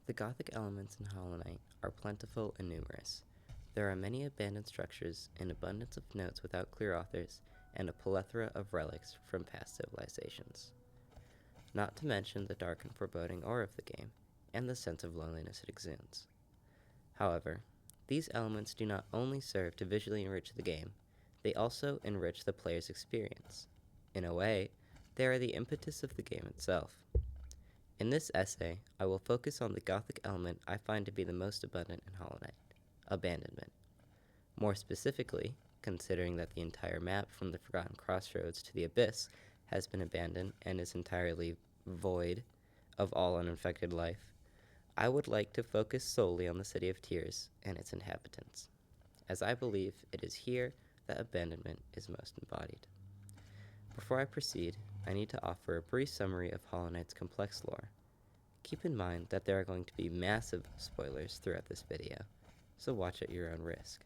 The Gothic elements in HollowKnight are plentiful and numerous. There are many abandoned structures, an abundance of notes without clear authors, and a plethora of relics from past civilizations. Not to mention the dark and foreboding aura of the game, and the sense of loneliness it exudes. However, these elements do not only serve to visually enrich the game, they also enrich the player's experience. In a way, they are the impetus of the game itself. In this essay, I will focus on the Gothic element I find to be the most abundant in HollowKnight, Abandonment. More specifically, considering that the entire map from the Forgotten Crossroads to the Abyss has been abandoned and is entirely void of all uninfected life, I would like to focus solely on the City of Tears and its inhabitants, as I believe it is here that abandonment is most embodied. Before I proceed, I need to offer a brief summary of HollowKnight's complex lore. Keep in mind that there are going to be massive spoilers throughout this video, so watch at your own risk.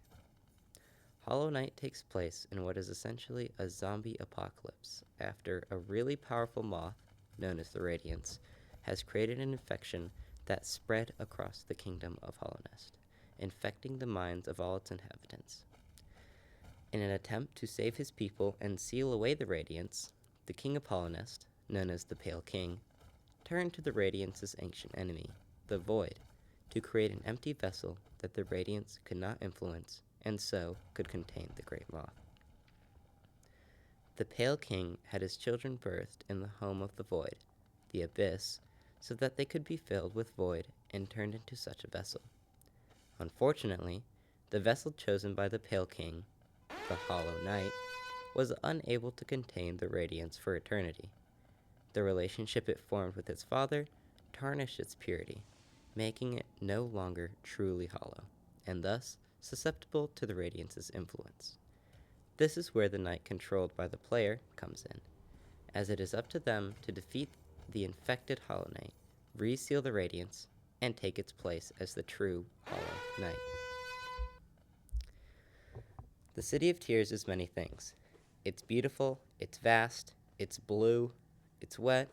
HollowKnight takes place in what is essentially a zombie apocalypse after a really powerful moth, known as the Radiance, has created an infection that spread across the kingdom of Hallownest, infecting the minds of all its inhabitants. In an attempt to save his people and seal away the Radiance, the King of Hallownest, known as the Pale King, turned to the Radiance's ancient enemy, the Void, to create an empty vessel that the Radiance could not influence and so could contain the Great Moth. The Pale King had his children birthed in the home of the Void, the Abyss, so that they could be filled with Void and turned into such a vessel. Unfortunately, the vessel chosen by the Pale King, the HollowKnight, was unable to contain the Radiance for eternity. The relationship it formed with its father tarnished its purity, making it no longer truly hollow, and thus susceptible to the Radiance's influence. This is where the knight controlled by the player comes in, as it is up to them to defeat the infected HollowKnight, reseal the Radiance, and take its place as the true HollowKnight. The City of Tears is many things. It's beautiful, it's vast, it's blue, it's wet,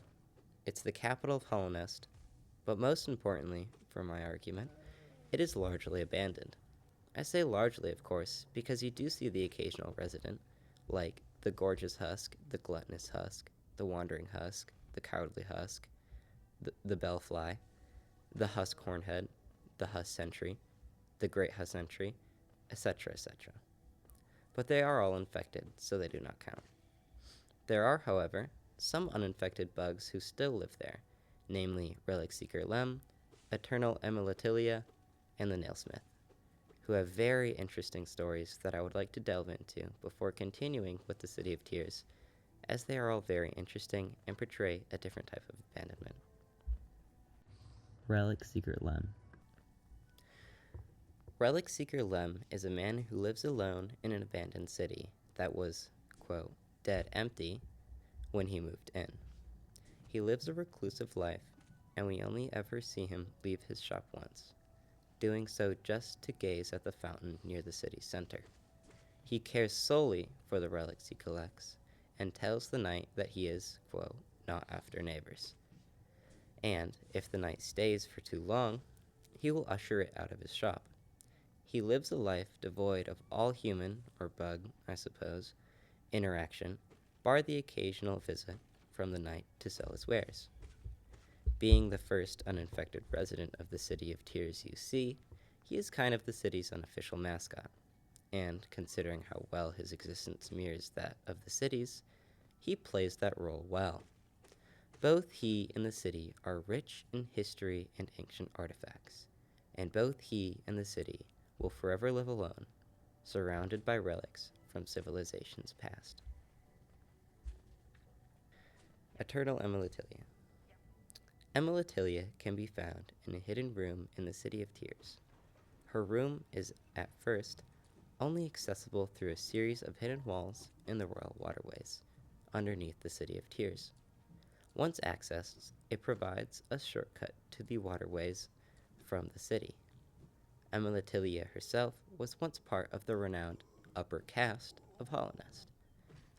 it's the capital of Hallownest, but most importantly, for my argument, it is largely abandoned. I say largely, of course, because you do see the occasional resident, like the gorgeous husk, the gluttonous husk, the wandering husk, the cowardly husk, the bellfly, the husk hornhead, the husk sentry, the great husk sentry, etc., etc. But they are all infected, so they do not count. There are, however, some uninfected bugs who still live there, namely Relic Seeker Lem, Eternal Emilatilia, and the Nailsmith, who have very interesting stories that I would like to delve into before continuing with the City of Tears, as they are all very interesting and portray a different type of abandonment. Relic Seeker Lem. Relic Seeker Lem is a man who lives alone in an abandoned city that was, quote, dead empty when he moved in. He lives a reclusive life, and we only ever see him leave his shop once, doing so just to gaze at the fountain near the city center. He cares solely for the relics he collects, and tells the knight that he is, quote, not after neighbors. And if the knight stays for too long, he will usher it out of his shop. He lives a life devoid of all human, or bug, I suppose, interaction, bar the occasional visit from the knight to sell his wares. Being the first uninfected resident of the City of Tears you see, he is kind of the city's unofficial mascot, and considering how well his existence mirrors that of the city's, he plays that role well. Both he and the city are rich in history and ancient artifacts, and both he and the city will forever live alone, surrounded by relics from civilizations past. Eternal Emilatilia. Emilatilia can be found in a hidden room in the City of Tears. Her room is, at first, only accessible through a series of hidden walls in the royal waterways, underneath the City of Tears. Once accessed, it provides a shortcut to the waterways from the city. Emilatilia herself was once part of the renowned upper caste of Hallownest.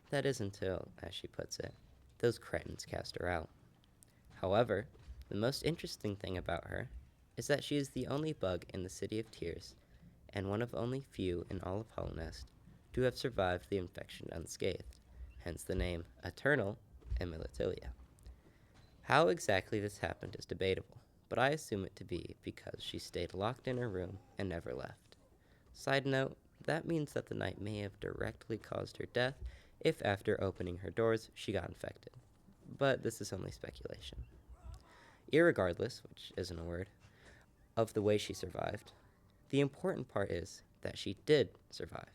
That is until, as she puts it, those cretins cast her out. However, the most interesting thing about her is that she is the only bug in the City of Tears, and one of only few in all of HollowKnight to have survived the infection unscathed, hence the name Eternal Immolatilia. How exactly this happened is debatable, but I assume it to be because she stayed locked in her room and never left. Side note, that means that the knight may have directly caused her death if after opening her doors she got infected, but this is only speculation. Irregardless, which isn't a word, of the way she survived, the important part is that she did survive,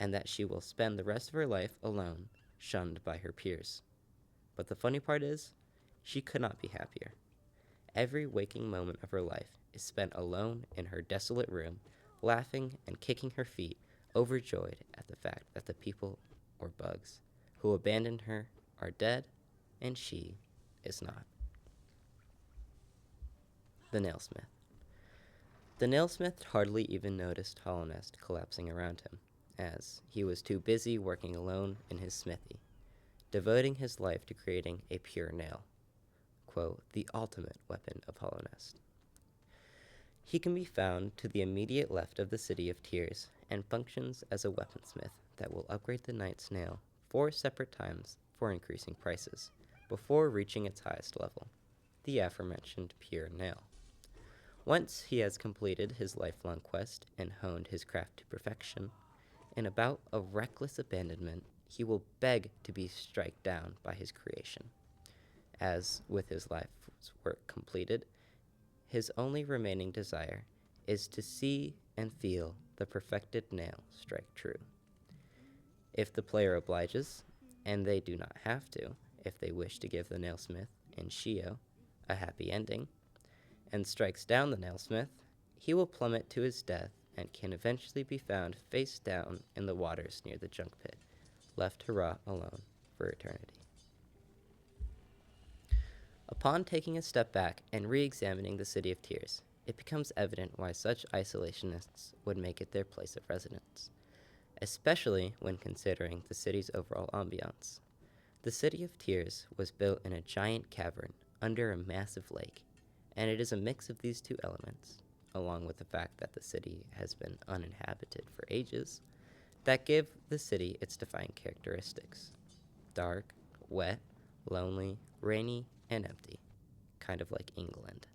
and that she will spend the rest of her life alone, shunned by her peers. But the funny part is, she could not be happier. Every waking moment of her life is spent alone in her desolate room, laughing and kicking her feet, overjoyed at the fact that the people, or bugs, who abandoned her are dead, and she is not. The Nailsmith. The Nailsmith hardly even noticed HollowKnight collapsing around him, as he was too busy working alone in his smithy, devoting his life to creating a pure nail, quote, the ultimate weapon of HollowKnight. He can be found to the immediate left of the City of Tears and functions as a weaponsmith that will upgrade the knight's nail 4 separate times for increasing prices, before reaching its highest level, the aforementioned pure nail. Once he has completed his lifelong quest and honed his craft to perfection, in a bout of reckless abandonment, he will beg to be struck down by his creation, as, with his life's work completed, his only remaining desire is to see and feel the perfected nail strike true. If the player obliges, and they do not have to, if they wish to give the nailsmith and Shio a happy ending, and strikes down the nailsmith, he will plummet to his death and can eventually be found face down in the waters near the junk pit, left to rot alone for eternity. Upon taking a step back and re-examining the City of Tears, it becomes evident why such isolationists would make it their place of residence, especially when considering the city's overall ambiance. The City of Tears was built in a giant cavern under a massive lake, and it is a mix of these two elements, along with the fact that the city has been uninhabited for ages, that give the city its defining characteristics: dark, wet, lonely, rainy, and empty, kind of like England.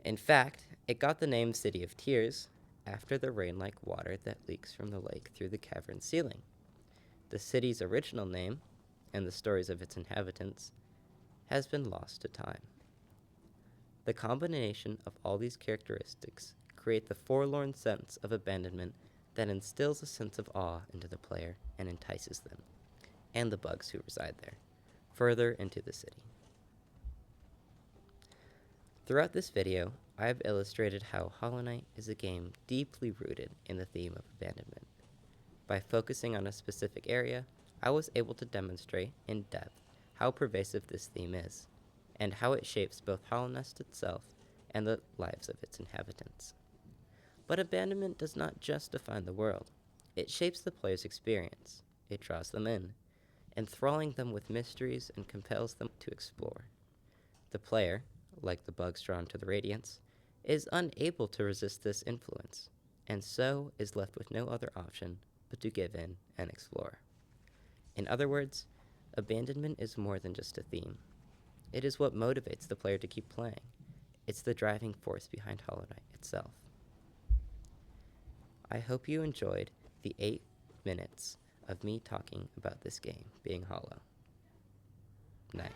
In fact, it got the name City of Tears after the rain-like water that leaks from the lake through the cavern ceiling. The city's original name, and the stories of its inhabitants, has been lost to time. The combination of all these characteristics create the forlorn sense of abandonment that instills a sense of awe into the player and entices them, and the bugs who reside there, further into the city. Throughout this video, I have illustrated how HollowKnight is a game deeply rooted in the theme of abandonment. By focusing on a specific area, I was able to demonstrate in depth how pervasive this theme is, and how it shapes both HollowKnight itself and the lives of its inhabitants. But abandonment does not just define the world. It shapes the player's experience. It draws them in, enthralling them with mysteries and compels them to explore. The player, like the bugs drawn to the Radiance, is unable to resist this influence, and so is left with no other option but to give in and explore. In other words, abandonment is more than just a theme. It is what motivates the player to keep playing. It's the driving force behind HollowKnight itself. I hope you enjoyed the 8 minutes of me talking about this game being Hollow Knight.